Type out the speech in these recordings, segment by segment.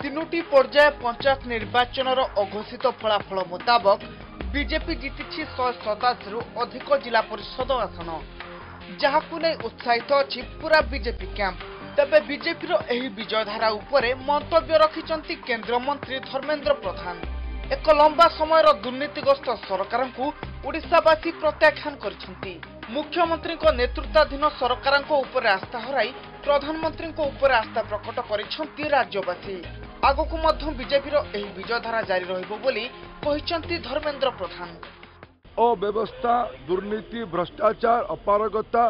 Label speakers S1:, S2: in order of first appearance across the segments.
S1: ତିନୋଟି ପର୍ଯ୍ୟାୟ ପଞ୍ଚାୟତ ନିର୍ବାଚନର ଅଘୋଷିତ ଫଳାଫଳ ମୁତାବକ ବିଜେପି ଜିତିଛି 187ରୁ ଅଧିକ ଜିଲ୍ଲା ପରିଷଦ ଆସନ, ଯାହାକୁ ନେଇ ଉତ୍ସାହିତ ଅଛି ପୁରା ବିଜେପି କ୍ୟାମ୍ପ। ତେବେ ବିଜେପିର ଏହି ବିଜୟଧାରା ଉପରେ ମନ୍ତବ୍ୟ ରଖିଛନ୍ତି କେନ୍ଦ୍ରମନ୍ତ୍ରୀ ଧର୍ମେନ୍ଦ୍ର ପ୍ରଧାନ। ଏକ ଲମ୍ବା ସମୟର ଦୁର୍ନୀତିଗ୍ରସ୍ତ ସରକାରଙ୍କୁ ଓଡ଼ିଶାବାସୀ ପ୍ରତ୍ୟାଖ୍ୟାନ କରିଛନ୍ତି। ମୁଖ୍ୟମନ୍ତ୍ରୀଙ୍କ ନେତୃତ୍ୱାଧୀନ ସରକାରଙ୍କ ଉପରେ ଆସ୍ଥା ହରାଇ ପ୍ରଧାନମନ୍ତ୍ରୀଙ୍କ ଉପରେ ଆସ୍ଥା ପ୍ରକଟ କରିଛନ୍ତି ରାଜ୍ୟବାସୀ। ଆଗକୁ ମଧ୍ୟ ବିଜେପିର ଏହି ବିଜୟଧାରା ଜାରି ରହିବ ବୋଲି କହିଛନ୍ତି ଧର୍ମେନ୍ଦ୍ର ପ୍ରଧାନ।
S2: अव्यवस्था, दुर्नीति, भ्रष्टाचार, अपारगता,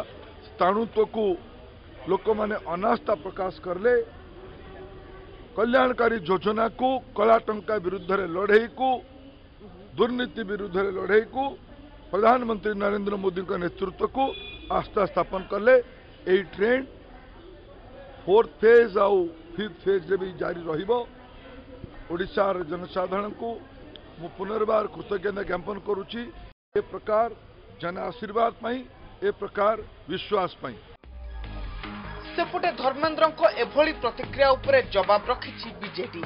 S2: स्थाणुत्व को लोक माने अनास्था प्रकाश करले, कल्याणकारी योजना को, कला टंका विरुद्ध लड़े को, दुर्नीति विरुद्ध लड़े को प्रधानमंत्री नरेंद्र मोदी का नेतृत्व को आस्था स्थापन कले। यही ट्रेंड 4th फेज आउ 5th फेज रे भी जारी रहिबो। ओडिशार जनसाधारण को मु पुनर्बार कृतज्ञता ज्ञापन करुछि। ए प्रकार जन आशीर्वाद पाई, ए प्रकार विश्वास पाई।
S1: सेपटे धर्मेंद्रଙ୍କ एभली प्रतिक्रिया उपरे जवाब रखिछि बीजेडी।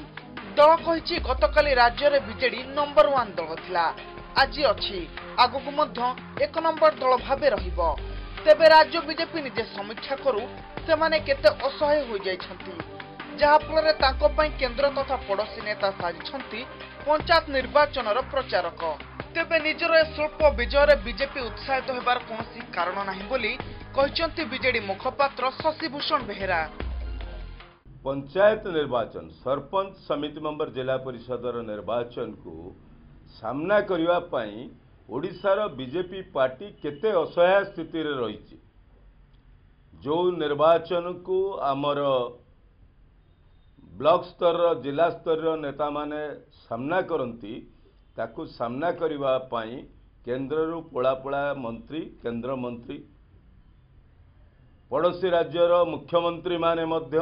S1: दल कहिछि गतकाली राज्य रे बीजेडी नंबर 1 दल थिला, आज अछि, आगुक मध्य 1 नंबर दल भाबे रहिबो। तेबे राज्य बीजेपी निजे समीक्षा करू से माने केते असहाय हो जाइछंती, जहा फल तांको पई केंद्र तथा पड़ोसी नेता साजिछंती पंचायत निर्वाचनर प्रचारक। तेबे निजर ए स्वल्प विजय बीजेपी उत्साहित होबार कोनोसी कारण नाही बोली कहिछंती बीजेडी मुखपात्र शशिभूषण बेहेरा।
S3: पंचायत निर्वाचन, सरपंच, समिति मेंबर, जिला परिषदर निर्वाचन को सामना करने पाई ओडिशार बीजेपी पार्टी केते असहाय स्थिति रे रही। जो निर्वाचन को आमर ब्लॉक स्तर, जिला स्तर नेता माने सामना करती, ताकू सामना करने पाई केंद्र पोड़ा पोड़ा मंत्री, केंद्र मंत्री, पड़ोसी राज्यर मुख्यमंत्री माने मध्य,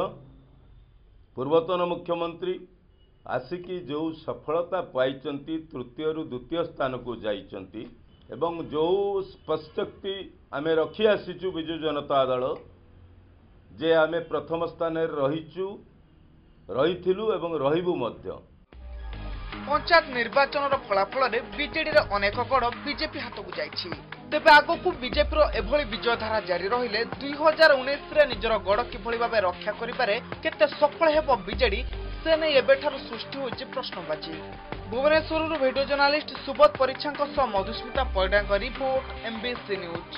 S3: पूर्वतन मुख्यमंत्री आसिकी जो सफलता पाइचंती, तृतीय रु द्वितीय स्थान को जाइचंती एवं जो स्पष्टोक्ति आमे रखी आसीचु विजु जनता दल जे आमे प्रथम स्थान रहिथिलु एवं रहिबु मध्य।
S1: पंचायत निर्वाचन फलाफल बीजेडी अनेक गढ़ बीजेपी हाथ को जाइछि। तेबे आगकू बीजेपी एभली विजयधारा जारी रहिले 2019 रे निजर गढ़ किभली भाबे रक्षा करिबारे केते सफल हेबो बीजेडी से नै एबेठारु सृष्टि होइछि प्रश्नबाची। भुवनेश्वर वीडियो जर्नालिस्ट सुबोध परीक्षांक सह मधुस्मिता पैडांग रिपोर्ट, एमबीसी न्यूज।